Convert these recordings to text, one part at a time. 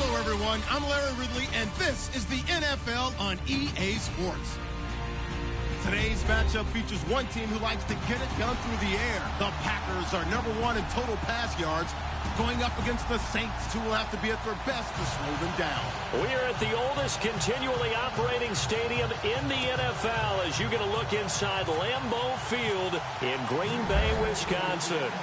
Hello, everyone. I'm Larry Ridley, and this is the NFL on EA Sports. Today's matchup features one team who likes to get it done through the air. The Packers are #1 in total pass yards, going up against the Saints, who will have to be at their best to slow them down. We are at the oldest continually operating stadium in the NFL as you get a look inside Lambeau Field in Green Bay, Wisconsin.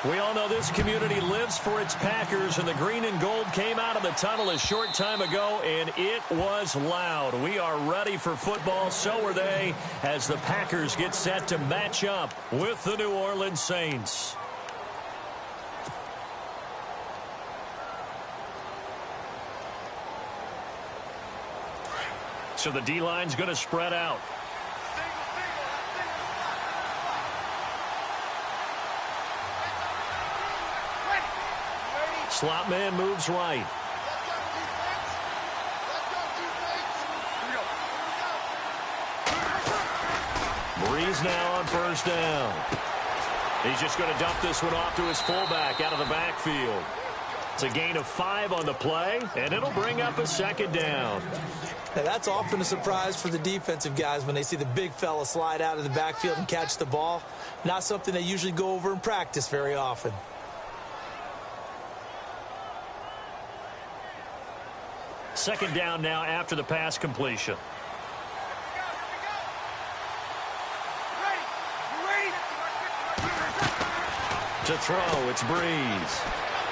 We all know this community lives for its Packers, and the green and gold came out of the tunnel a short time ago, and it was loud. We are ready for football, so are they, as the Packers get set to match up with the New Orleans Saints. So the D-line's going to spread out. Slot man moves right. Breeze now on first down. He's just going to dump this one off to his fullback out of the backfield. It's a gain of 5 on the play, and it'll bring up a second down. Now, that's often a surprise for the defensive guys when they see the big fella slide out of the backfield and catch the ball. Not something they usually go over in practice very often. Second down now after the pass completion. To throw, it's Breeze.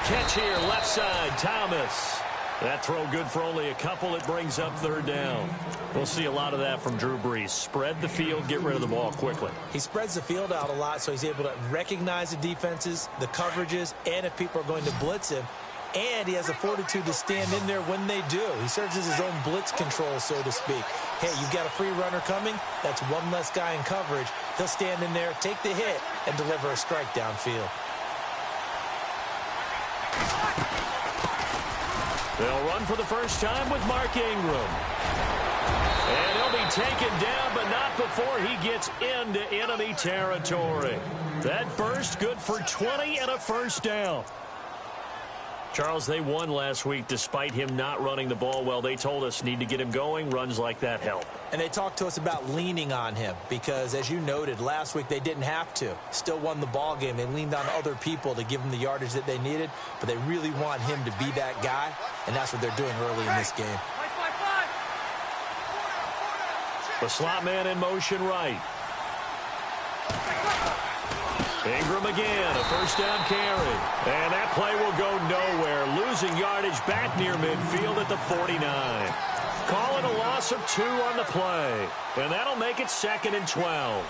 Catch here, left side, Thomas. That throw good for only a couple. It brings up third down. We'll see a lot of that from Drew Brees. Spread the field, get rid of the ball quickly. He spreads the field out a lot, so he's able to recognize the defenses, the coverages, and if people are going to blitz him. And he has the fortitude to stand in there when they do. He serves as his own blitz control, so to speak. Hey, you've got a free runner coming. That's one less guy in coverage. He'll stand in there, take the hit, and deliver a strike downfield. They'll run for the first time with Mark Ingram. And he'll be taken down, but not before he gets into enemy territory. That burst good for 20 and a first down. Charles, they won last week despite him not running the ball well. They told us need to get him going. Runs like that help. And they talked to us about leaning on him because, as you noted, last week they didn't have to. Still won the ball game. They leaned on other people to give them the yardage that they needed, but they really want him to be that guy, and that's what they're doing early in this game. The slot man in motion right. Ingram again, a first down carry. And that play will go nowhere. Losing yardage back near midfield at the 49. Call it a loss of 2 on the play. And that'll make it 2nd and 12.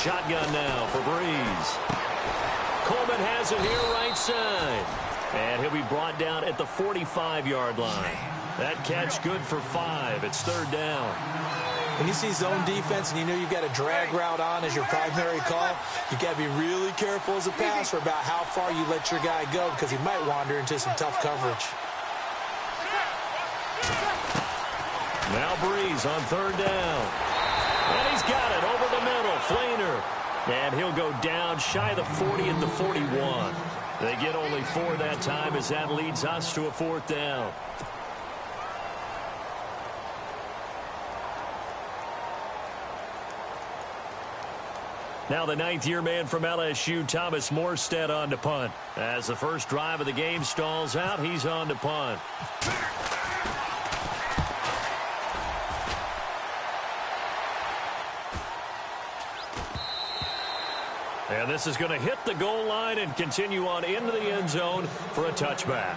Shotgun now for Breeze. Coleman has it here right side. And he'll be brought down at the 45-yard line. That catch good for 5. It's third down. When you see zone defense and you know you've got a drag route on as your primary call, you've got to be really careful as a passer about how far you let your guy go because he might wander into some tough coverage. Now Breeze on third down. And he's got it over the middle. Flainer. And he'll go down shy of the 40 at the 41. They get only 4 that time as that leads us to a 4th down. Now the 9th-year man from LSU, Thomas Morstead, on to punt. As the first drive of the game stalls out, he's on to punt. And this is going to hit the goal line and continue on into the end zone for a touchback.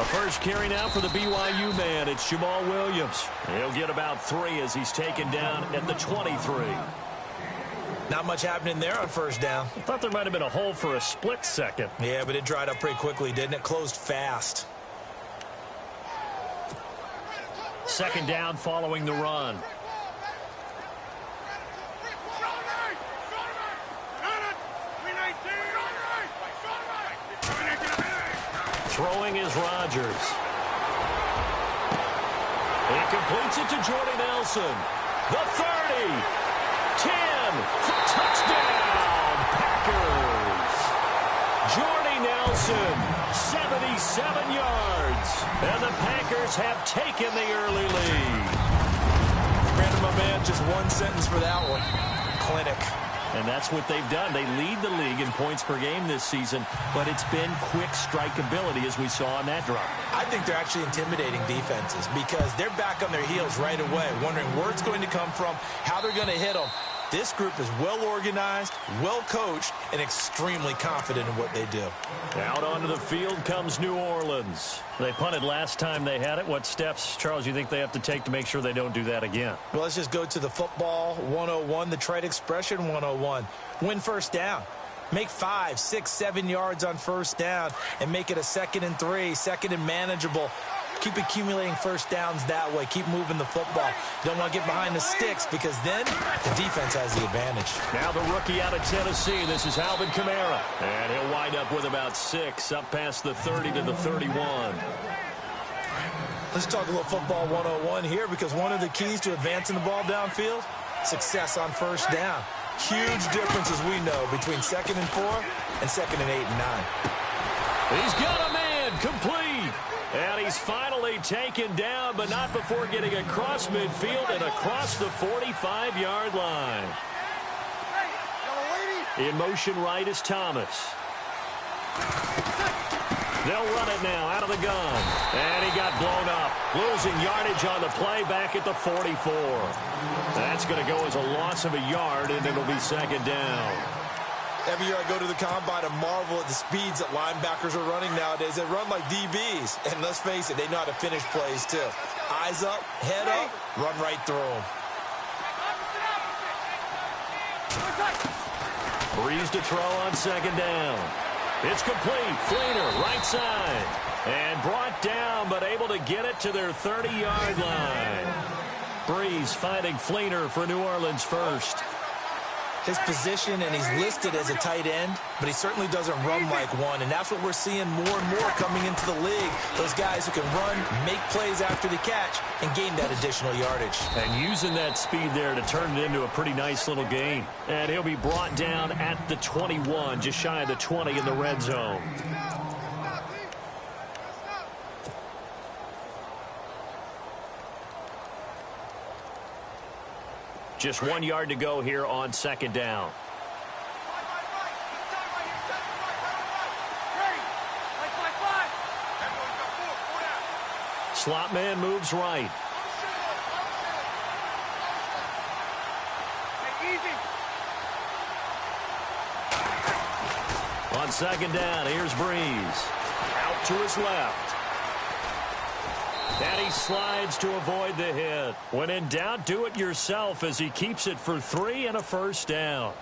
A first carry now for the BYU man. It's Jamal Williams. He'll get about 3 as he's taken down at the 23. Not much happening there on first down. I thought there might have been a hole for a split second. Yeah, but it dried up pretty quickly, didn't it? Closed fast. Second down following the run. Throwing is Rodgers. He completes it to Jordy Nelson. The 30. 10. Touchdown, Packers. Jordy Nelson, 77 yards. And the Packers have taken the early lead. Brandon, my man, just one sentence for that one. Clinic. And that's what they've done. They lead the league in points per game this season, but it's been quick strikeability as we saw on that drive. I think they're actually intimidating defenses because they're back on their heels right away, wondering where it's going to come from, how they're going to hit them. This group is well organized, well coached, and extremely confident in what they do. Out onto the field comes New Orleans. They punted last time they had it. What steps, Charles, you think they have to take to make sure they don't do that again? Well, let's just go to the football 101, the trite expression 101. Win first down. Make 5, 6, 7 yards on first down and make it a 2nd and 3, 2nd and manageable. Keep accumulating first downs that way. Keep moving the football. You don't want to get behind the sticks because then the defense has the advantage. Now the rookie out of Tennessee. This is Alvin Kamara. And he'll wind up with about 6 up past the 30 to the 31. Let's talk a little football 101 here because one of the keys to advancing the ball downfield, success on first down. Huge difference, as we know, between 2nd and 4 and 2nd and 8 and 9. He's got a man complete. And he's finally taken down, but not before getting across midfield and across the 45-yard line. In motion right is Thomas. They'll run it now out of the gun. And he got blown up. Losing yardage on the play back at the 44. That's going to go as a loss of a yard, and it'll be 2nd down. Every year I go to the combine and marvel at the speeds that linebackers are running nowadays. They run like DBs. And let's face it, they know how to finish plays too. Eyes up, head up, run right through them. Breeze to throw on 2nd down. It's complete. Fleener, right side. And brought down, but able to get it to their 30-yard line. Breeze finding Fleener for New Orleans first. His position, and he's listed as a tight end, but he certainly doesn't run like one, and that's what we're seeing more and more coming into the league. Those guys who can run, make plays after the catch, and gain that additional yardage. And using that speed there to turn it into a pretty nice little gain. And he'll be brought down at the 21, just shy of the 20 in the red zone. Just 1 yard to go here on 2nd down. Slot man moves right. On 2nd down, here's Breeze. Out to his left. And he slides to avoid the hit. When in doubt, do it yourself as he keeps it for 3 and a first down.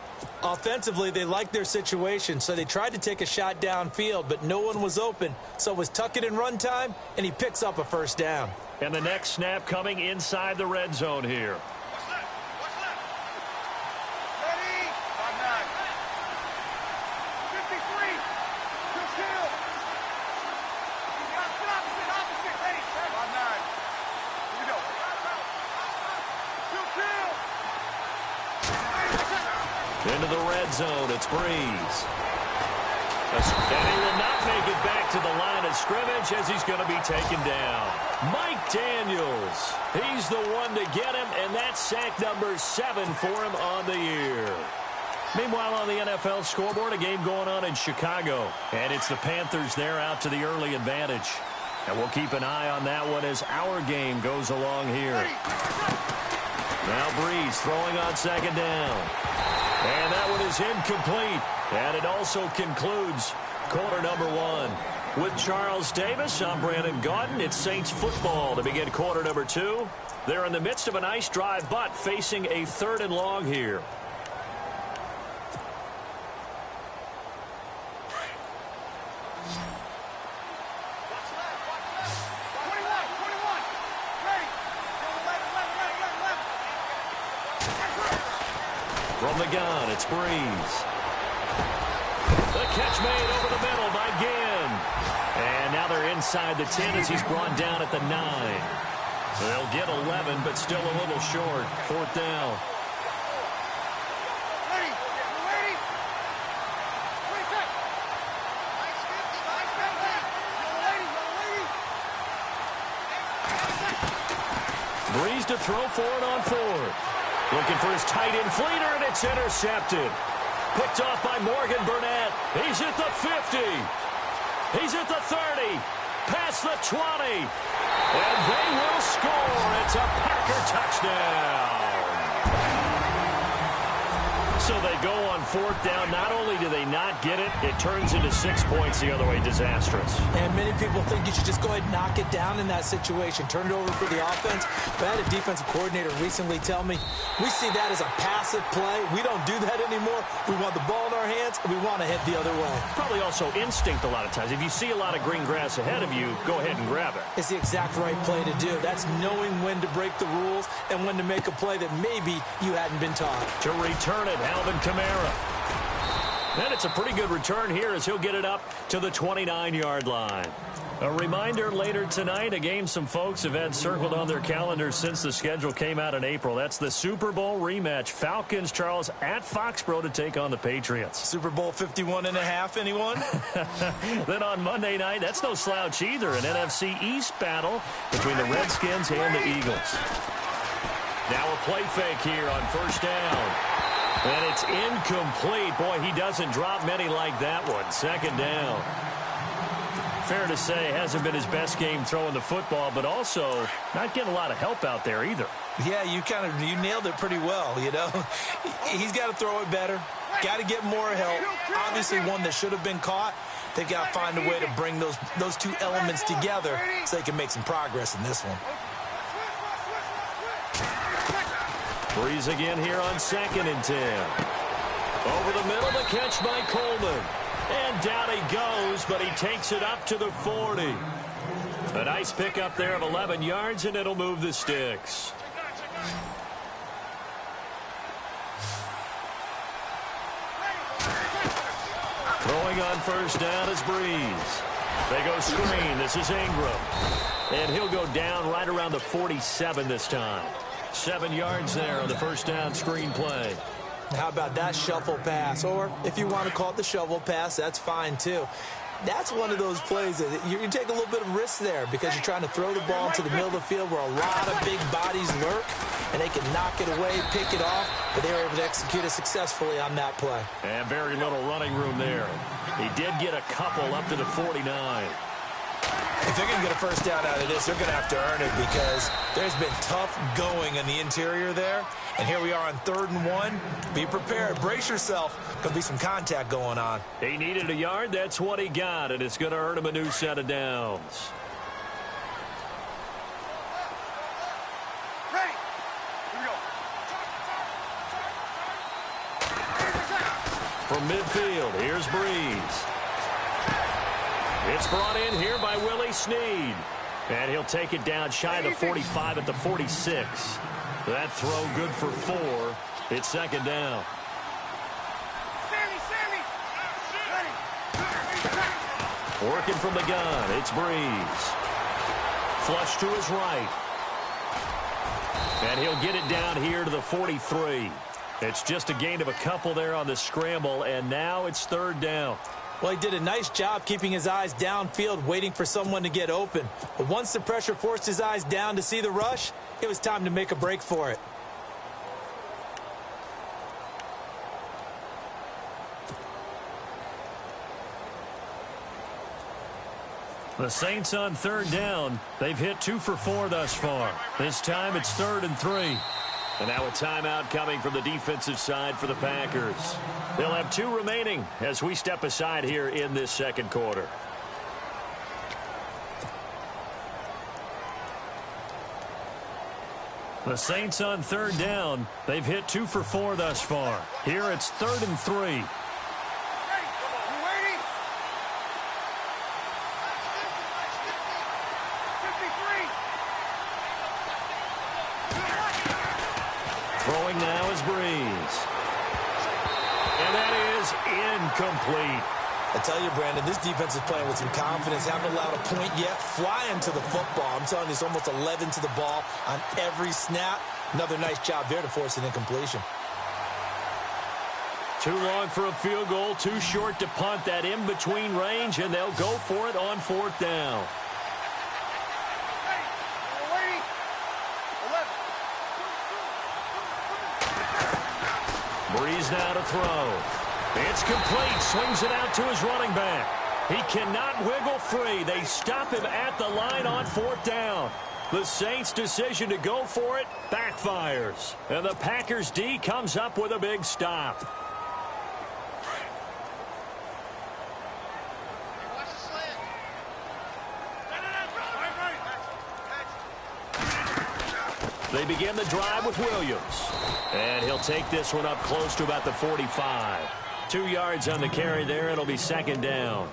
Offensively, they liked their situation, so they tried to take a shot downfield, but no one was open. So it was tuck it in run time, and he picks up a first down. And the next snap coming inside the red zone here. Into the red zone, it's Breeze. And he will not make it back to the line of scrimmage as he's going to be taken down. Mike Daniels, he's the one to get him, and that's sack number 7 for him on the year. Meanwhile, on the NFL scoreboard, a game going on in Chicago, and it's the Panthers there out to the early advantage. And we'll keep an eye on that one as our game goes along here. Now Breeze throwing on 2nd down. And that one is incomplete. And it also concludes quarter number 1. With Charles Davis, I'm Brandon Gaudin. It's Saints football to begin quarter number 2. They're in the midst of a nice drive, but facing a 3rd and long here. From the gun, it's Breeze. The catch made over the middle by Ginn. And now they're inside the 10 as he's brought down at the 9. They'll get 11, but still a little short. 4th down. Breeze to throw for it on 4th. Looking for his tight end Fleeter, and it's intercepted. Picked off by Morgan Burnett. He's at the 50. He's at the 30. Past the 20. And they will score. It's a Packer touchdown. So they go on 4th down. Not only do they not get it, it turns into 6 points the other way. Disastrous. And many people think you should just go ahead and knock it down in that situation. Turn it over for the offense. But I had a defensive coordinator recently tell me, we see that as a passive play. We don't do that anymore. We want the ball in our hands, and we want to head the other way. Probably also instinct a lot of times. If you see a lot of green grass ahead of you, go ahead and grab it. It's the exact right play to do. That's knowing when to break the rules and when to make a play that maybe you hadn't been taught. To return it, Alvin Kamara. And it's a pretty good return here as he'll get it up to the 29-yard line. A reminder later tonight, a game some folks have had circled on their calendars since the schedule came out in April. That's the Super Bowl rematch. Falcons, Charles, at Foxborough to take on the Patriots. Super Bowl 51.5, anyone? Then on Monday night, that's no slouch either. An NFC East battle between the Redskins and the Eagles. Now a play fake here on 1st down. And it's incomplete. Boy, he doesn't drop many like that one. 2nd down. Fair to say, hasn't been his best game throwing the football, but also not getting a lot of help out there either. Yeah, you nailed it pretty well, you know. He's got to throw it better. Got to get more help. Obviously one that should have been caught. They've got to find a way to bring those two elements together so they can make some progress in this one. Breeze again here on 2nd and 10. Over the middle, the catch by Coleman. And down he goes, but he takes it up to the 40. A nice pickup there of 11 yards, and it'll move the sticks. Throwing on 1st down is Breeze. They go screen. This is Ingram. And he'll go down right around the 47 this time. 7 yards there on the 1st down screen play. How about that shuffle pass? Or if you want to call it the shovel pass, that's fine too. That's one of those plays that you take a little bit of risk there because you're trying to throw the ball into the middle of the field where a lot of big bodies lurk, and they can knock it away, pick it off, but they were able to execute it successfully on that play. And very little running room there. He did get a couple up to the 49. If they're going to get a 1st down out of this, they're going to have to earn it because there's been tough going in the interior there. And here we are on 3rd and 1. Be prepared. Brace yourself. Could be some contact going on. He needed a yard. That's what he got, and it's going to earn him a new set of downs. Ready. Here we go. From midfield, here's Breeze. It's brought in here by Willie Snead. And he'll take it down shy of the 45 at the 46. That throw good for 4. It's 2nd down. Sammy. Ready. Working from the gun, it's Breeze. Flush to his right. And he'll get it down here to the 43. It's just a gain of a couple there on the scramble, and now it's 3rd down. Well, he did a nice job keeping his eyes downfield, waiting for someone to get open. But once the pressure forced his eyes down to see the rush, it was time to make a break for it. The Saints on 3rd down. They've hit 2 for 4 thus far. This time it's 3rd and 3. And now a timeout coming from the defensive side for the Packers. They'll have 2 remaining as we step aside here in this 2nd quarter. The Saints on third down. They've hit 2 for 4 thus far. Here it's 3rd and 3. Throwing now is Breeze. And that is incomplete. I tell you, Brandon, this defense is playing with some confidence. Haven't allowed a point yet. Flying to the football. I'm telling you, it's almost 11 to the ball on every snap. Another nice job there to force an incompletion. Too long for a field goal, too short to punt. That in-between range, and they'll go for it on 4th down. Breeze now to throw. It's complete. Swings it out to his running back. He cannot wiggle free. They stop him at the line on 4th down. The Saints' decision to go for it backfires. And the Packers' D comes up with a big stop. They begin the drive with Williams. And he'll take this one up close to about the 45. 2 yards on the carry there. It'll be 2nd down.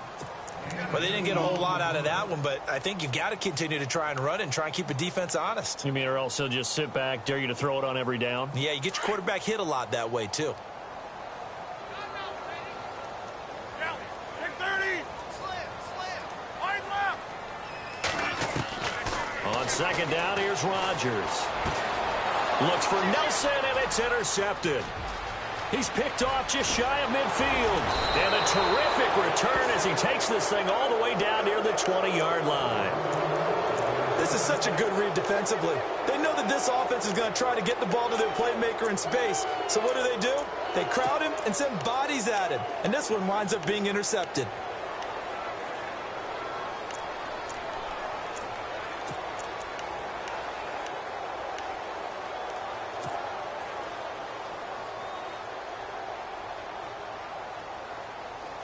Well, they didn't get a whole lot out of that one, but I think you've got to continue to try and run and try and keep the defense honest. You mean or else he'll just sit back, dare you to throw it on every down? Yeah, you get your quarterback hit a lot that way, too. On 2nd down, here's Rodgers. Looks for Nelson, and it's intercepted. He's picked off just shy of midfield. And a terrific return as he takes this thing all the way down near the 20-yard line. This is such a good read defensively. They know that this offense is going to try to get the ball to their playmaker in space. So what do? They crowd him and send bodies at him. And this one winds up being intercepted.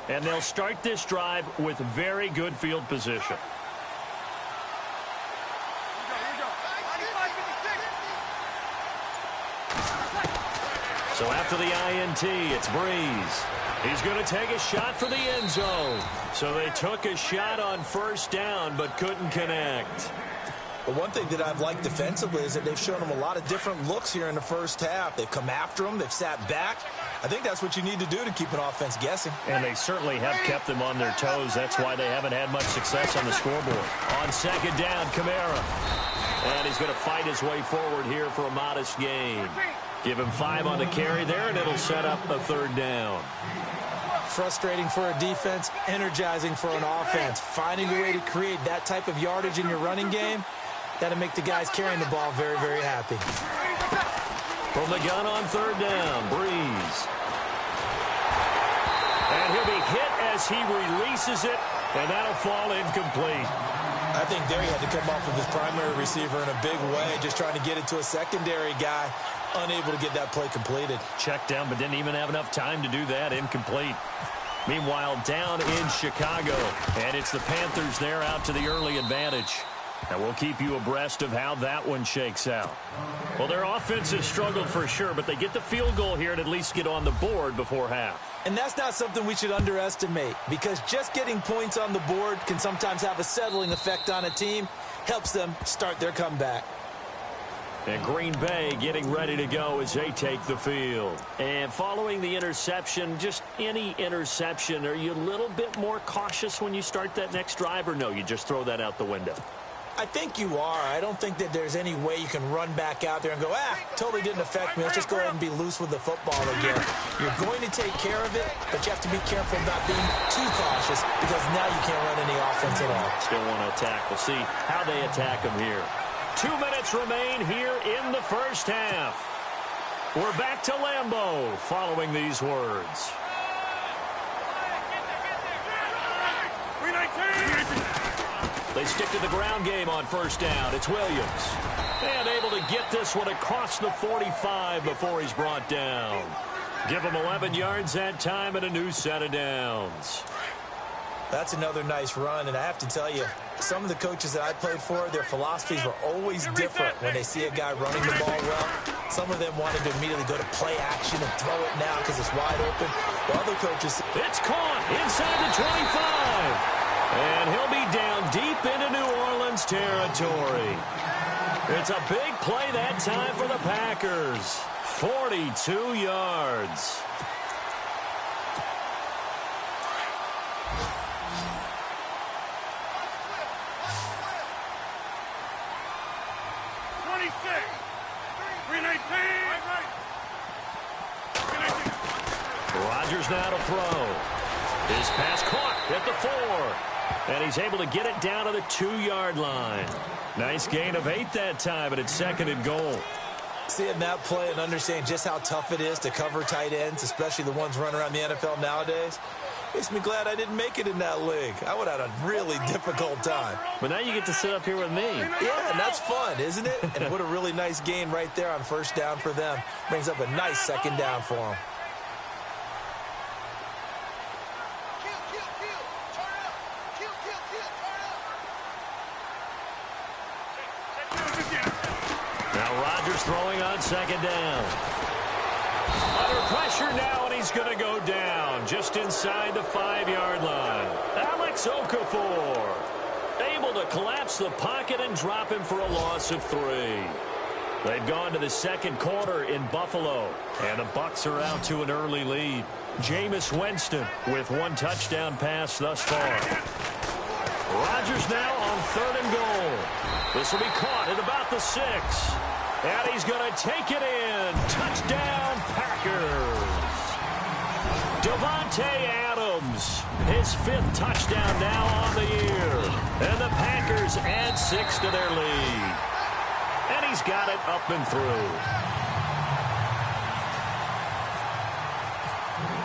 And they'll start this drive with very good field position. So after the INT, it's Breeze. He's going to take a shot for the end zone. So they took a shot on 1st down, but couldn't connect. But one thing that I've liked defensively is that they've shown them a lot of different looks here in the first half. They've come after them. They've sat back. I think that's what you need to do to keep an offense guessing. And they certainly have kept them on their toes. That's why they haven't had much success on the scoreboard. On 2nd down, Kamara. And he's going to fight his way forward here for a modest gain. Give him 5 on the carry there, and it'll set up a 3rd down. Frustrating for a defense, energizing for an offense. Finding a way to create that type of yardage in your running game, that'll make the guys carrying the ball very, very happy. From the gun on 3rd down, Breeze. And he'll be hit as he releases it, and that'll fall incomplete. I think there he had to come off of his primary receiver in a big way, just trying to get it to a secondary guy, unable to get that play completed. Checked down, but didn't even have enough time to do that. Incomplete. Meanwhile, down in Chicago, and it's the Panthers there out to the early advantage. And we'll keep you abreast of how that one shakes out. Well, their offense has struggled for sure, but they get the field goal here and at least get on the board before half. And that's not something we should underestimate, because just getting points on the board can sometimes have a settling effect on a team, helps them start their comeback. And Green Bay getting ready to go as they take the field. And following the interception, just any interception, are you a little bit more cautious when you start that next drive, or no, you just throw that out the window? I think you are. I don't think that there's any way you can run back out there and go, totally didn't affect me. Let's just go ahead and be loose with the football again. You're going to take care of it, but you have to be careful about being too cautious, because now you can't run any offense at all. Still want to attack. We'll see how they attack them here. 2 minutes remain here in the first half. We're back to Lambeau following these words. They stick to the ground game on 1st down. It's Williams. And able to get this one across the 45 before he's brought down. Give him 11 yards that time and a new set of downs. That's another nice run, and I have to tell you, some of the coaches that I played for, their philosophies were always different when they see a guy running the ball well. Some of them wanted to immediately go to play action and throw it now because it's wide open. While other coaches... It's caught inside the 25. And he'll be down deep into New Orleans territory. It's a big play that time for the Packers. 42 yards. Rodgers now to throw. His pass caught at the 4. And he's able to get it down to the 2-yard line. Nice gain of 8 that time, and it's 2nd and goal. Seeing that play and understanding just how tough it is to cover tight ends, especially the ones running around the NFL nowadays, makes me glad I didn't make it in that league. I would have had a really difficult time. But now you get to sit up here with me. Yeah, and that's fun, isn't it? And what a really nice gain right there on first down for them. Brings up a nice 2nd down for them. Now Rodgers throwing on 2nd down. Under pressure now, and he's going to go down just inside the 5-yard line. Alex Okafor able to collapse the pocket and drop him for a loss of 3. They've gone to the 2nd quarter in Buffalo, and the Bucs are out to an early lead. Jameis Winston with 1 touchdown pass thus far. Rodgers now on 3rd and goal. This will be caught at about the 6. And he's going to take it in. Touchdown, Packers. Davante Adams, his 5th touchdown now on the year. And the Packers add 6 to their lead. And he's got it up and through.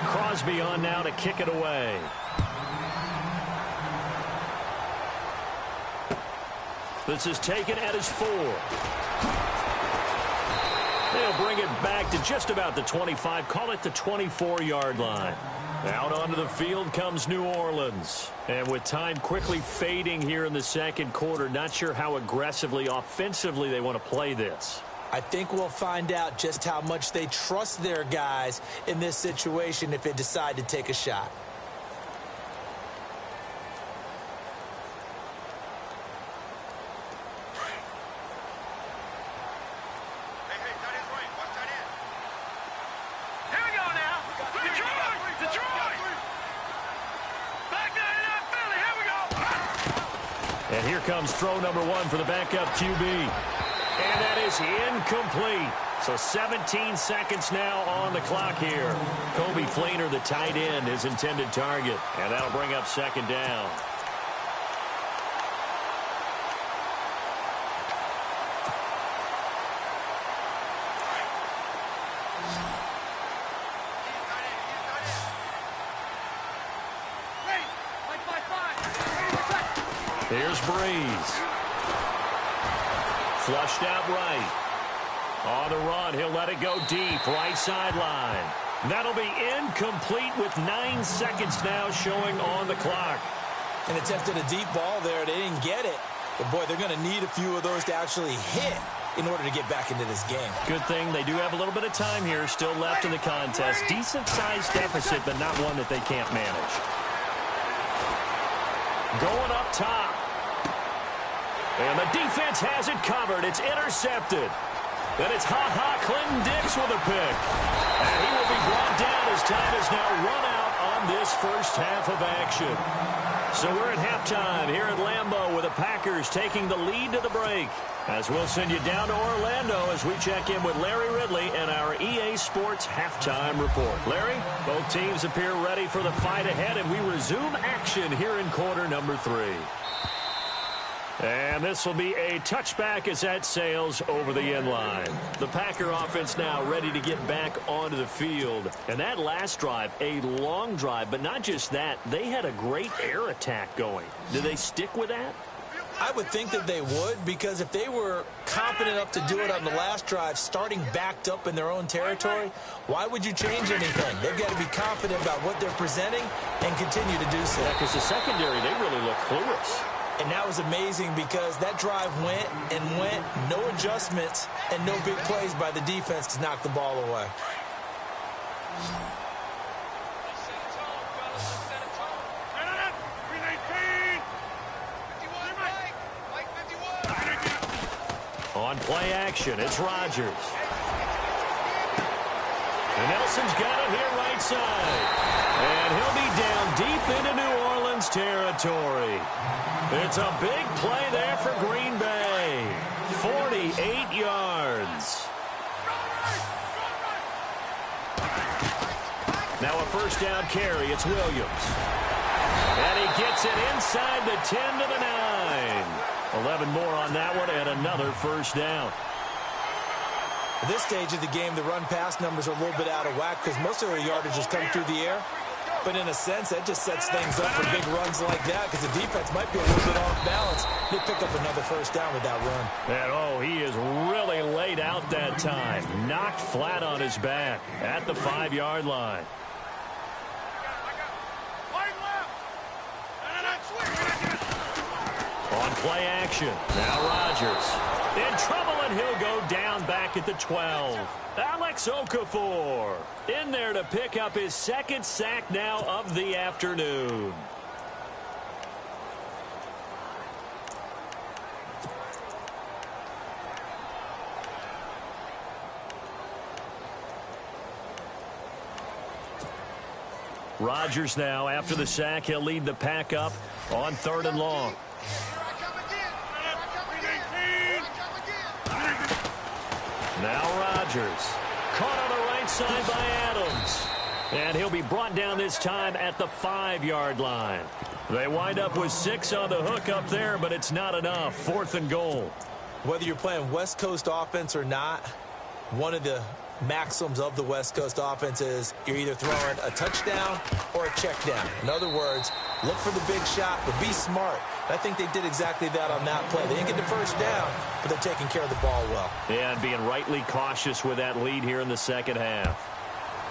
Crosby on now to kick it away. This is taken at his 4. They'll bring it back to just about the 25. Call it the 24-yard line. Out onto the field comes New Orleans. And with time quickly fading here in the 2nd quarter, not sure how aggressively, offensively they want to play this. I think we'll find out just how much they trust their guys in this situation if they decide to take a shot. And here comes throw number 1 for the backup QB. And that is incomplete. So 17 seconds now on the clock here. Kobe Fleener, the tight end, his intended target. And that'll bring up 2nd down. Here's Breeze. Flushed out right. On the run, he'll let it go deep, right sideline. That'll be incomplete with 9 seconds now showing on the clock. And attempted a deep ball there. They didn't get it. But, boy, they're going to need a few of those to actually hit in order to get back into this game. Good thing they do have a little bit of time here still left in the contest. Decent-sized deficit, but not one that they can't manage. Going up top. And the defense has it covered. It's intercepted. And it's Clinton Dix with a pick. And he will be brought down as time is now run out on this first half of action. So we're at halftime here at Lambeau with the Packers taking the lead to the break. As we'll send you down to Orlando as we check in with Larry Ridley and our EA Sports halftime report. Larry, both teams appear ready for the fight ahead, and we resume action here in quarter number 3. And this will be a touchback as that sails over the end line. The Packer offense now ready to get back onto the field. And that last drive, a long drive, but not just that. They had a great air attack going. Do they stick with that? I would think that they would, because if they were competent enough to do it on the last drive, starting backed up in their own territory, why would you change anything? They've got to be confident about what they're presenting and continue to do so. Yeah, because the secondary, they really look clueless. And that was amazing because that drive went and went, no adjustments and no big plays by the defense to knock the ball away. On play action, it's Rodgers. And Nelson's got it here right side. And he'll be down deep into New Orleans territory. It's a big play there for Green Bay. 48 yards. Now a first down carry. It's Williams. And he gets it inside the 10 to the 9. 11 more on that one and another first down. At this stage of the game, the run-pass numbers are a little bit out of whack because most of their yardage has come through the air. But in a sense, that just sets things up for big runs like that because the defense might be a little bit off balance. They pick up another first down with that run. And, oh, he is really laid out that time. Knocked flat on his back at the 5-yard line. On play action, now Rodgers. In trouble, and he'll go down back at the 12. Alex Okafor in there to pick up his second sack now of the afternoon. Rodgers now, after the sack, he'll lead the pack up on 3rd and long. Now Rodgers, caught on the right side by Adams. And he'll be brought down this time at the 5-yard line. They wind up with 6 on the hook up there, but it's not enough. 4th and goal. Whether you're playing West Coast offense or not, one of the maxims of the West Coast offense is you're either throwing a touchdown or a check down. In other words, look for the big shot, but be smart. I think they did exactly that on that play. They didn't get the first down, but they're taking care of the ball well. Yeah, and being rightly cautious with that lead here in the second half.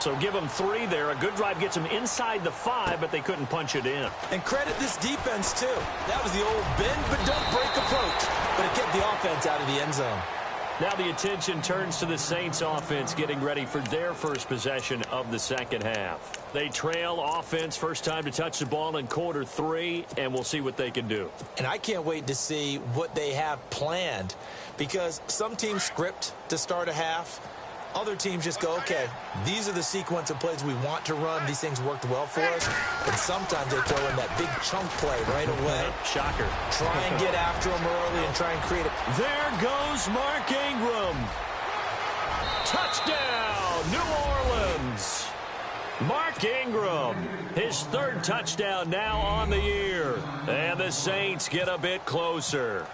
So give them 3 there. A good drive gets them inside the 5, but they couldn't punch it in. And credit this defense, too. That was the old bend but don't break approach, but it kept the offense out of the end zone. Now the attention turns to the Saints offense getting ready for their first possession of the second half. They trail offense, first time to touch the ball in quarter 3, and we'll see what they can do. And I can't wait to see what they have planned, because some teams script to start a half. Other teams just go, okay, these are the sequence of plays we want to run. These things worked well for us. And sometimes they throw in that big chunk play right away. Shocker. Try and get after them early and try and create a... There goes Mark Ingram. Touchdown, New Orleans. Mark Ingram, his 3rd touchdown now on the year. And the Saints get a bit closer.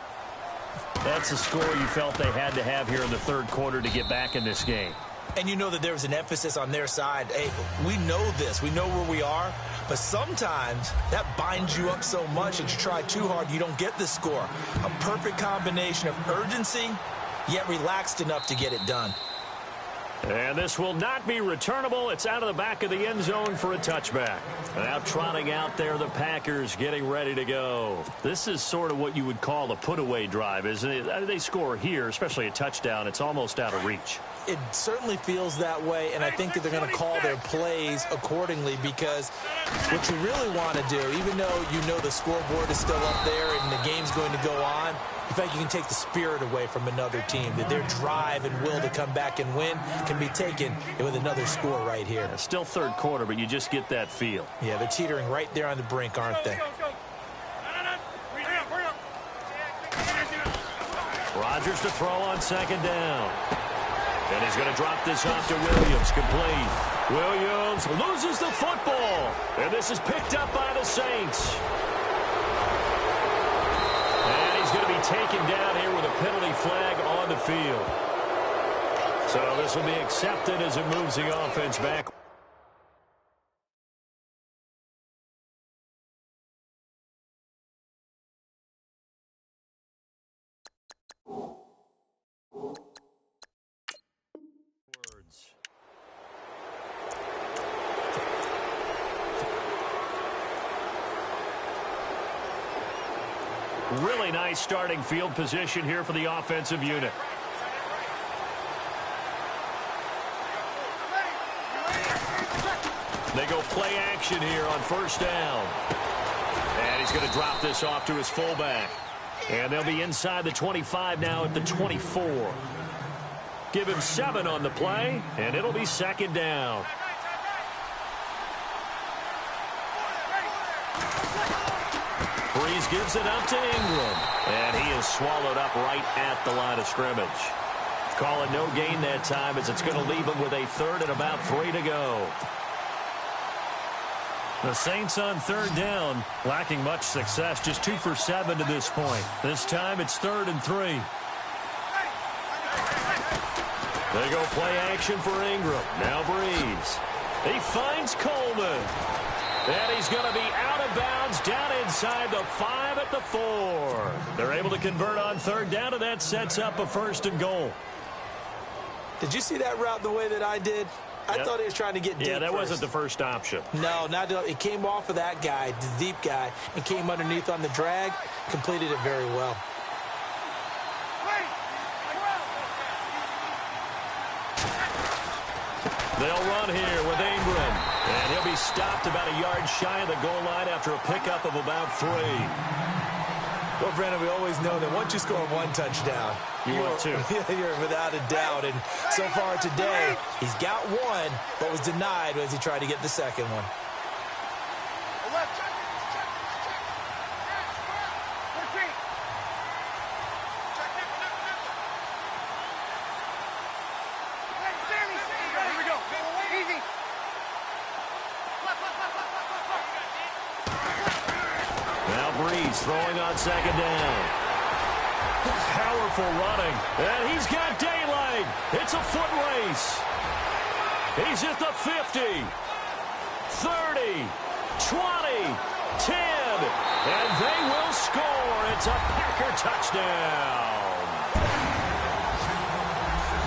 That's a score you felt they had to have here in the 3rd quarter to get back in this game. And you know that there was an emphasis on their side. Hey, we know this. We know where we are. But sometimes that binds you up so much that you try too hard, you don't get the score. A perfect combination of urgency, yet relaxed enough to get it done. And this will not be returnable. It's out of the back of the end zone for a touchback. Now trotting out there, the Packers getting ready to go. This is sort of what you would call a put-away drive, isn't it? They score here, especially a touchdown. It's almost out of reach. It certainly feels that way, and I think that they're going to call their plays accordingly, because what you really want to do, even though you know the scoreboard is still up there and the game's going to go on, in fact, you can take the spirit away from another team, that their drive and will to come back and win can be taken with another score right here. Yeah, still 3rd quarter, but you just get that feel. Yeah, they're teetering right there on the brink, aren't they? Rodgers to throw on 2nd down. And he's going to drop this off to Williams, complete. Williams loses the football. And this is picked up by the Saints. And he's going to be taken down here with a penalty flag on the field. So this will be accepted as it moves the offense back. Really nice starting field position here for the offensive unit. They go play action here on first down. And he's going to drop this off to his fullback. And they'll be inside the 25 now at the 24. Give him 7 on the play, and it'll be second down. Breeze gives it up to Ingram. And he is swallowed up right at the line of scrimmage. Call it no gain that time as it's going to leave him with a third and about 3 to go. The Saints on third down, lacking much success, just 2 for 7 to this point. This time it's 3rd and 3. They go play action for Ingram. Now Breeze. He finds Coleman. And he's going to be out of bounds down inside the 5 at the 4. They're able to convert on third down, and that sets up a 1st and goal. Did you see that route the way that I did? I thought he was trying to get deep. Yeah, that wasn't the first option. No, not it came off of that guy, the deep guy, and came underneath on the drag. Completed it very well. They'll run here with Ingram. And he'll be stopped about a yard shy of the goal line after a pickup of about 3. Well, Brandon, we always know that once you score 1 touchdown, you're 2. You're without a doubt. And so far today, he's got 1, but was denied as he tried to get the second one. Throwing on second down. Powerful running. And he's got daylight. It's a foot race. He's at the 50, 30, 20, 10. And they will score. It's a Packer touchdown.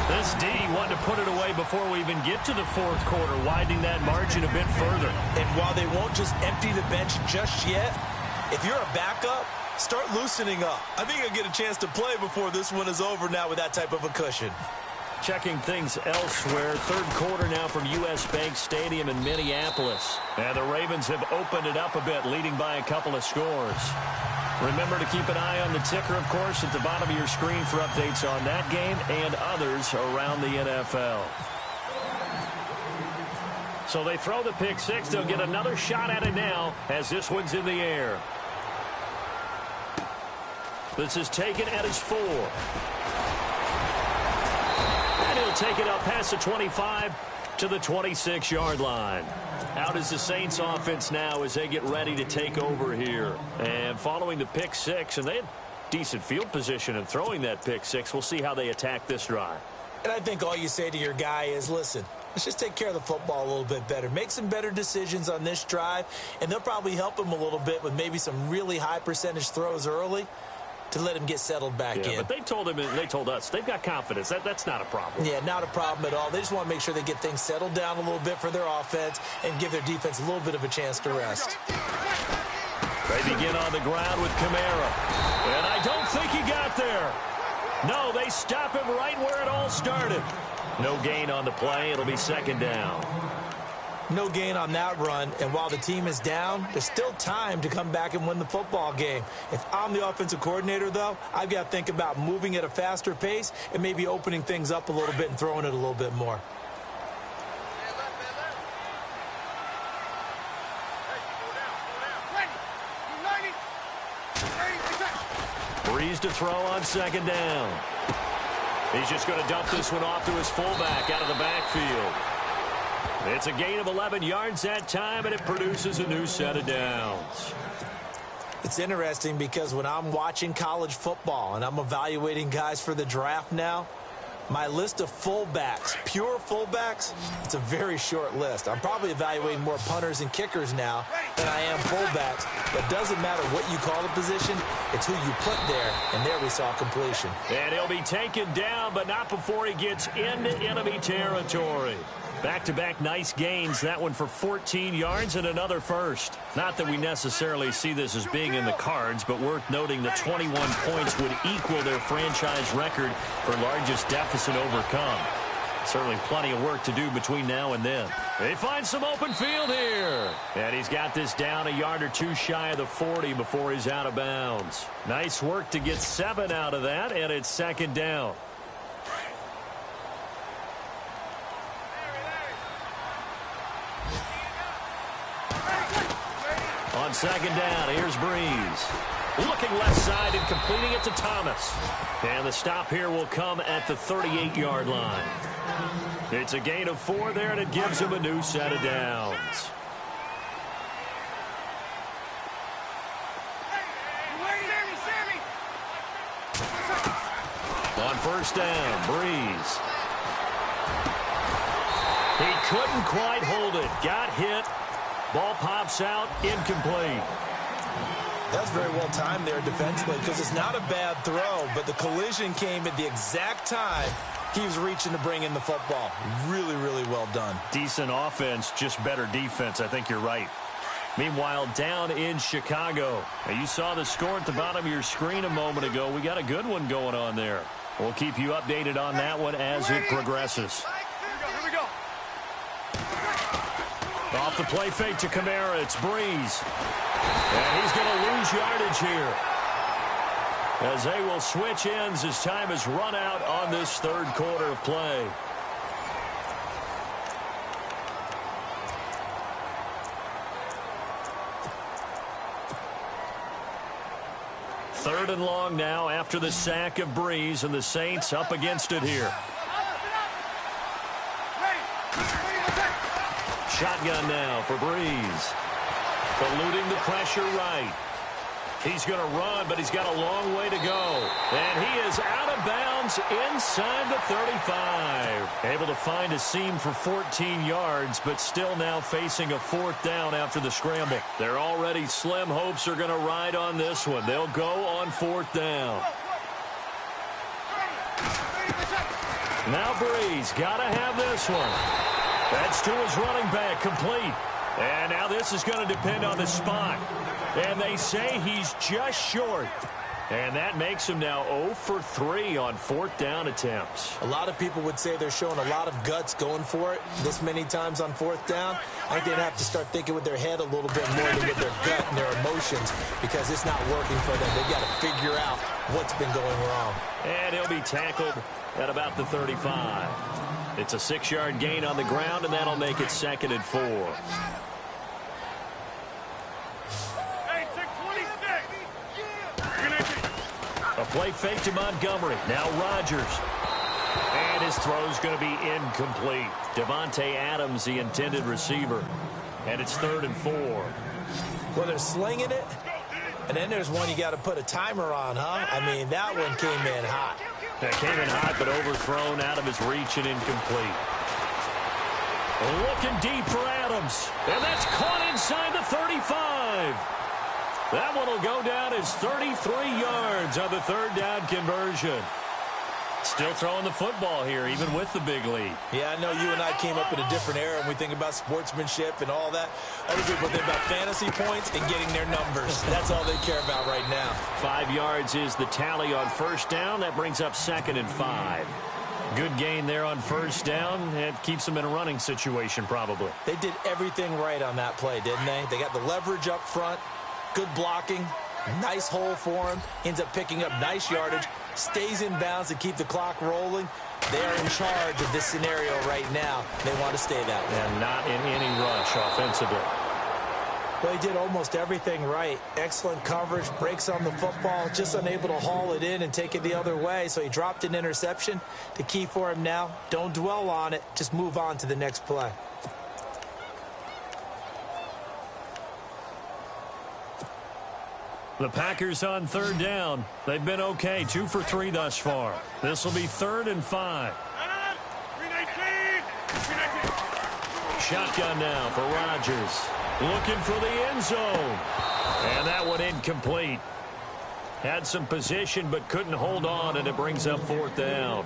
This D wanted to put it away before we even get to the 4th quarter, widening that margin a bit further. And while they won't just empty the bench just yet, if you're a backup, start loosening up. I think you'll get a chance to play before this one is over now with that type of a cushion. Checking things elsewhere. 3rd quarter now from U.S. Bank Stadium in Minneapolis. And the Ravens have opened it up a bit, leading by a couple of scores. Remember to keep an eye on the ticker, of course, at the bottom of your screen for updates on that game and others around the NFL. So they throw the pick 6. They'll get another shot at it now as this one's in the air. This is taken at his 4. And he'll take it up past the 25 to the 26-yard line. Out is the Saints offense now as they get ready to take over here. And following the pick 6, and they had decent field position in throwing that pick 6. We'll see how they attack this drive. And I think all you say to your guy is, listen, let's just take care of the football a little bit better. Make some better decisions on this drive, and they'll probably help him a little bit with maybe some really high percentage throws early to let him get settled back in. But they told him, and they told us, they've got confidence. That's not a problem. Yeah, not a problem at all. They just want to make sure they get things settled down a little bit for their offense and give their defense a little bit of a chance to rest. They begin on the ground with Kamara. And I don't think he got there. No, they stop him right where it all started. No gain on the play. It'll be second down. No gain on that run, and while the team is down, there's still time to come back and win the football game. If I'm the offensive coordinator, though, I've got to think about moving at a faster pace and maybe opening things up a little bit and throwing it a little bit more. Breeze to throw on second down. He's just going to dump this one off to his fullback out of the backfield. It's a gain of 11 yards that time, and it produces a new set of downs. It's interesting because when I'm watching college football and I'm evaluating guys for the draft now, my list of fullbacks, pure fullbacks, it's a very short list. I'm probably evaluating more punters and kickers now than I am fullbacks. But doesn't matter what you call the position, it's who you put there. And there we saw completion. And he'll be taken down, but not before he gets into enemy territory. Back-to-back nice gains, that one for 14 yards and another first. Not that we necessarily see this as being in the cards, but worth noting that 21 points would equal their franchise record for largest deficit overcome. Certainly plenty of work to do between now and then. They find some open field here. And he's got this down a yard or two shy of the 40 before he's out of bounds. Nice work to get 7 out of that, and it's second down. On second down, here's Breeze. Looking left side and completing it to Thomas. And the stop here will come at the 38-yard line. It's a gain of 4 there, and it gives him a new set of downs. On first down, Breeze. He couldn't quite hold it. Got hit. Ball pops out, incomplete. That's very well timed there defensively because it's not a bad throw, but the collision came at the exact time he was reaching to bring in the football. Really, really well done. Decent offense, just better defense. I think you're right. Meanwhile, down in Chicago. Now, you saw the score at the bottom of your screen a moment ago. We got a good one going on there. We'll keep you updated on that one as it progresses. Here we go. Off the play fake to Kamara, it's Breeze. And he's going to lose yardage here, as they will switch ends as time has run out on this third quarter of play. Third and long now after the sack of Breeze, and the Saints up against it here. Shotgun now for Breeze. Eluding the pressure right. He's going to run, but he's got a long way to go. And he is out of bounds inside the 35. Able to find a seam for 14 yards, but still now facing a fourth down after the scramble. Their already slim hopes are going to ride on this one. They'll go on fourth down. Now Breeze, got to have this one. That's to his running back, complete. And now this is going to depend on the spot. And they say he's just short. And that makes him now 0 for 3 on fourth down attempts. A lot of people would say they're showing a lot of guts going for it this many times on fourth down. I think they'd have to start thinking with their head a little bit more than with their gut and their emotions, because it's not working for them. They've got to figure out what's been going wrong. And he'll be tackled at about the 35. It's a 6-yard gain on the ground, and that'll make it second and 4. A play fake to Montgomery. Now Rodgers. And his throw's going to be incomplete. Devontae Adams, the intended receiver. And it's third and 4. Well, they're slinging it. And then there's one you got to put a timer on, huh? I mean, that one came in hot. That came in hot, but overthrown, out of his reach, and incomplete. Looking deep for Adams. And that's caught inside the 35. That one will go down as 33 yards on the third down conversion. Still throwing the football here, even with the big lead. Yeah, I know you and I came up in a different era, and we think about sportsmanship and all that. Other people think about fantasy points and getting their numbers. That's all they care about right now. 5 yards is the tally on first down. That brings up second and 5. Good gain there on first down. It keeps them in a running situation, probably. They did everything right on that play, didn't they? They got the leverage up front, good blocking, nice hole for him, ends up picking up nice yardage, stays in bounds to keep the clock rolling. They're in charge of this scenario right now. They want to stay that way. And not in any rush offensively. Well, he did almost everything right. Excellent coverage, breaks on the football, just unable to haul it in and take it the other way. So he dropped an interception. The key for him now, don't dwell on it. Just move on to the next play. The Packers on third down. They've been okay, 2 for 3 thus far. This will be third and 5. 319. Shotgun now for Rodgers. Looking for the end zone. And that one incomplete. Had some position but couldn't hold on, and it brings up fourth down.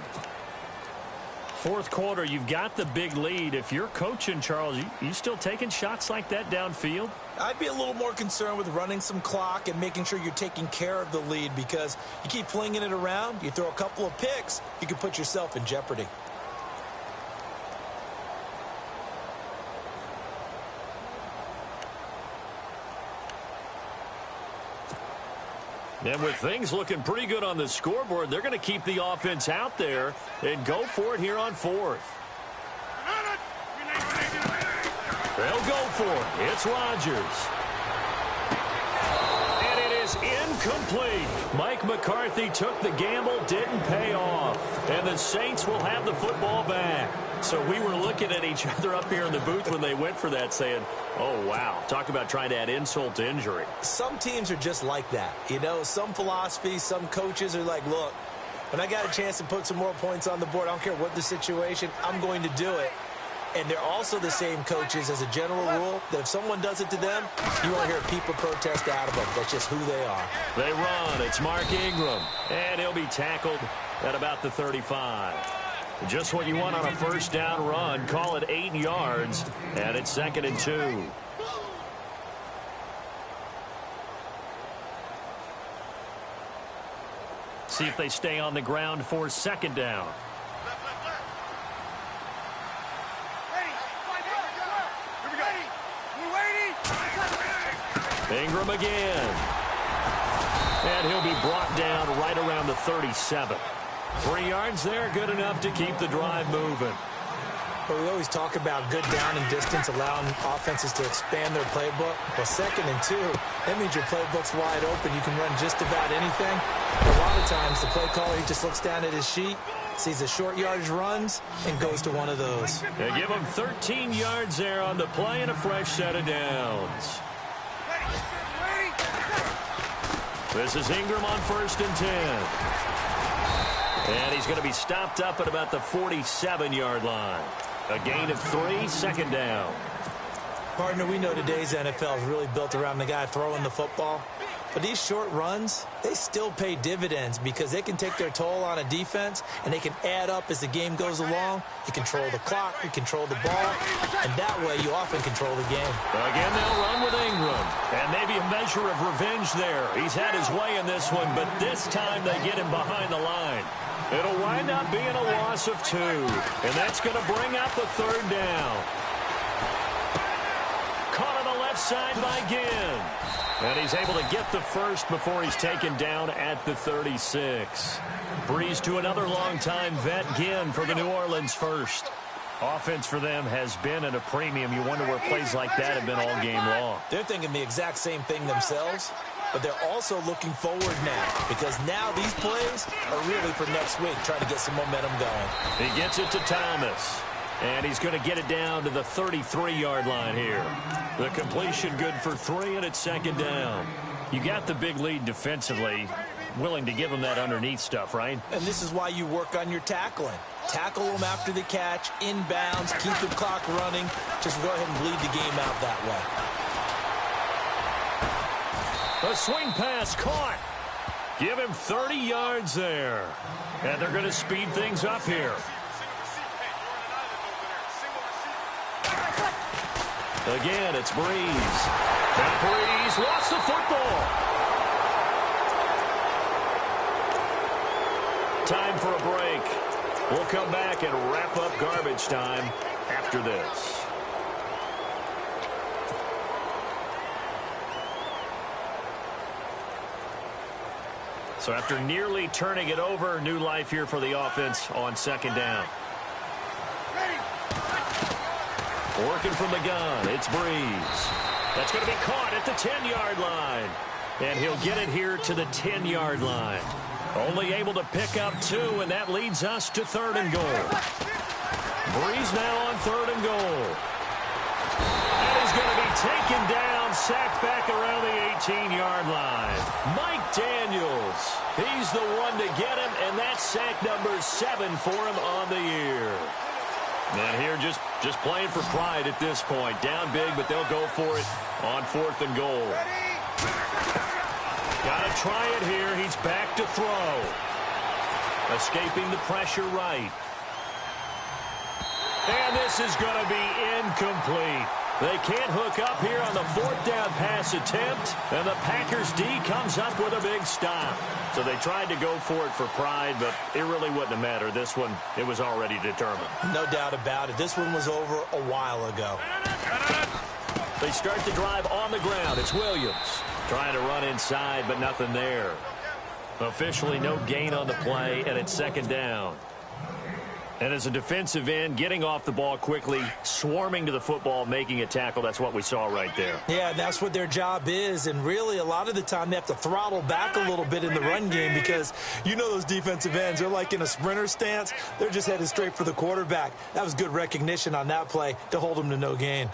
Fourth quarter, you've got the big lead. If you're coaching, Charles, you still taking shots like that downfield? I'd be a little more concerned with running some clock and making sure you're taking care of the lead, because you keep flinging it around, you throw a couple of picks, you can put yourself in jeopardy. And with things looking pretty good on the scoreboard, they're going to keep the offense out there and go for it here on fourth. They'll go for it. It's Rodgers. And it is incomplete. Mike McCarthy took the gamble, didn't pay off. And the Saints will have the football back. So we were looking at each other up here in the booth when they went for that, saying, oh, wow. Talk about trying to add insult to injury. Some teams are just like that. You know, some philosophies, some coaches are like, look, when I got a chance to put some more points on the board, I don't care what the situation, I'm going to do it. And they're also the same coaches, as a general rule, that if someone does it to them, you won't hear people protest out of them. That's just who they are. They run. It's Mark Ingram. And he'll be tackled at about the 35. Just what you want on a first down run. Call it 8 yards. And it's 2nd and 2. See if they stay on the ground for 2nd down. Ingram again. And he'll be brought down right around the 37. 3 yards there, good enough to keep the drive moving. Well, we always talk about good down and distance, allowing offenses to expand their playbook. Well, 2nd and 2, that means your playbook's wide open. You can run just about anything. But a lot of times, the play caller, he just looks down at his sheet, sees the short yardage runs, and goes to one of those. They give him 13 yards there on the play and a fresh set of downs. This is Ingram on 1st and 10. And he's going to be stopped up at about the 47-yard line. A gain of 3, 2nd down. Partner, we know today's NFL is really built around the guy throwing the football. But these short runs, they still pay dividends because they can take their toll on a defense, and they can add up as the game goes along. You control the clock, you control the ball, and that way you often control the game. Again, they'll run with Ingram, and maybe a measure of revenge there. He's had his way in this one, but this time they get him behind the line. It'll wind up being a loss of 2, and that's going to bring up a 3rd down. Caught on the left side by Ginn. And he's able to get the first before he's taken down at the 36. Breeze to another longtime vet, Ginn, for the New Orleans first. Offense for them has been at a premium. You wonder where plays like that have been all game long. They're thinking the exact same thing themselves, but they're also looking forward now, because now these plays are really for next week, trying to get some momentum going. He gets it to Thomas. And he's going to get it down to the 33-yard line here. The completion good for 3, and it's 2nd down. You got the big lead defensively. Willing to give him that underneath stuff, right? And this is why you work on your tackling. Tackle them after the catch, inbounds, keep the clock running. Just go ahead and bleed the game out that way. A swing pass caught. Give him 30 yards there. And they're going to speed things up here. Again, it's Breeze. And Breeze lost the football. Time for a break. We'll come back and wrap up garbage time after this. So after nearly turning it over, new life here for the offense on 2nd down. Working from the gun, it's Breeze. That's going to be caught at the 10-yard line. And he'll get it here to the 10-yard line. Only able to pick up 2, and that leads us to 3rd and goal. Breeze now on 3rd and goal. And he's going to be taken down, sacked back around the 18-yard line. Mike Daniels, he's the one to get him, and that's sack number 7 for him on the year. And here just playing for pride at this point. Down big, but they'll go for it on 4th and goal. Got to try it here. He's back to throw. Escaping the pressure right. And this is going to be incomplete. They can't hook up here on the fourth down pass attempt, and the Packers D comes up with a big stop. So they tried to go for it for pride, but it really wouldn't have mattered. This one, it was already determined. No doubt about it. This one was over a while ago. They start the drive on the ground. It's Williams trying to run inside, but nothing there. Officially no gain on the play, and it's second down. And as a defensive end, getting off the ball quickly, swarming to the football, making a tackle, that's what we saw right there. Yeah, that's what their job is. And really, a lot of the time, they have to throttle back a little bit in the run game because you know those defensive ends, they're like in a sprinter stance. They're just headed straight for the quarterback. That was good recognition on that play to hold them to no gain.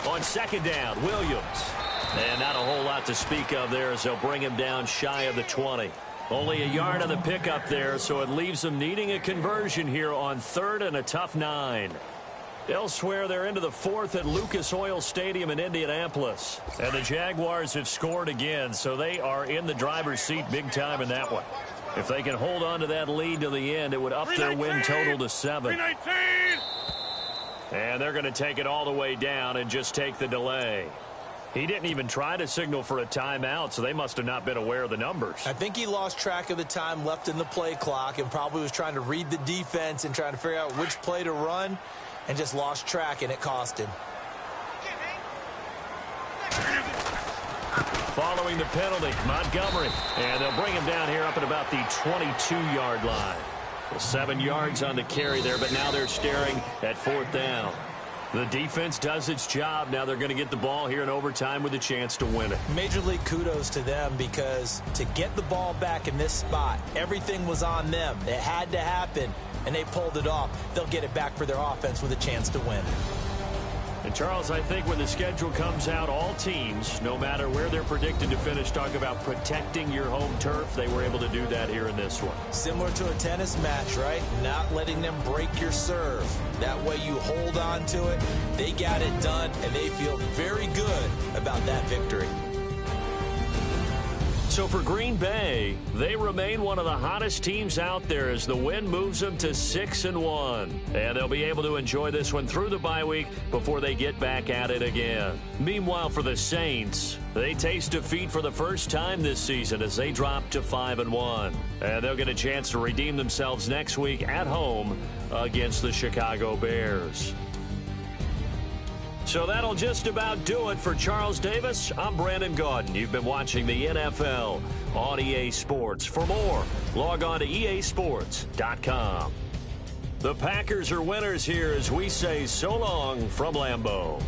On second down, Williams. And not a whole lot to speak of there as they'll bring him down shy of the 20. Only a yard on the pickup there, so it leaves them needing a conversion here on third and a tough 9. Elsewhere, they're into the fourth at Lucas Oil Stadium in Indianapolis. And the Jaguars have scored again, so they are in the driver's seat big time in that one. If they can hold on to that lead to the end, it would up their win total to 7. And they're going to take it all the way down and just take the delay. He didn't even try to signal for a timeout, so they must have not been aware of the numbers. I think he lost track of the time left in the play clock and probably was trying to read the defense and trying to figure out which play to run and just lost track, and it cost him. Following the penalty, Montgomery. And they'll bring him down here up at about the 22-yard line. Well, 7 yards on the carry there, but now they're staring at fourth down. The defense does its job. Now they're going to get the ball here in overtime with a chance to win it. Major league kudos to them because to get the ball back in this spot, everything was on them. It had to happen, and they pulled it off. They'll get it back for their offense with a chance to win. And, Charles, I think when the schedule comes out, all teams, no matter where they're predicted to finish, talk about protecting your home turf. They were able to do that here in this one. Similar to a tennis match, right? Not letting them break your serve. That way you hold on to it. They got it done, and they feel very good about that victory. So for Green Bay, they remain one of the hottest teams out there as the win moves them to 6-1. And they'll be able to enjoy this one through the bye week before they get back at it again. Meanwhile, for the Saints, they taste defeat for the first time this season as they drop to 5-1. And they'll get a chance to redeem themselves next week at home against the Chicago Bears. So that'll just about do it for Charles Davis. I'm Brandon Gaudin. You've been watching the NFL on EA Sports. For more, log on to easports.com. The Packers are winners here as we say so long from Lambeau.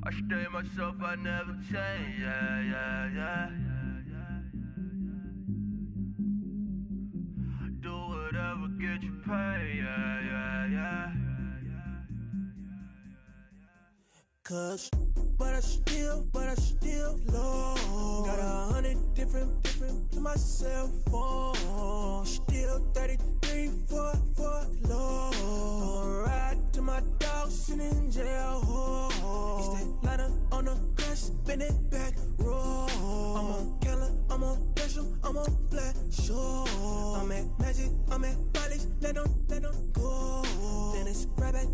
I stay myself, I never change, yeah. Do whatever, get you paid, yeah. Cause, but I still low. Got 100 different to my cell phone. Still 33 for low. I'ma ride to my dog sitting in jail. It's that lighter on the grass, spin it back, roll. I'm on Keller, I'm on Bishop, I'm on Flat Shore. I'm at Magic, I'm at Bally's, let them go. Then it's right back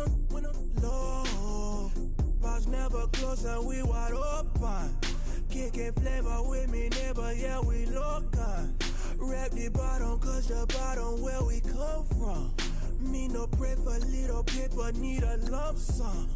when I'm low. Bars never close and we wide open. Kicking flavor with me, neighbor, yeah, we local. Rap the bottom, cause the bottom where we come from. Me no pray for little paper, need a lump sum.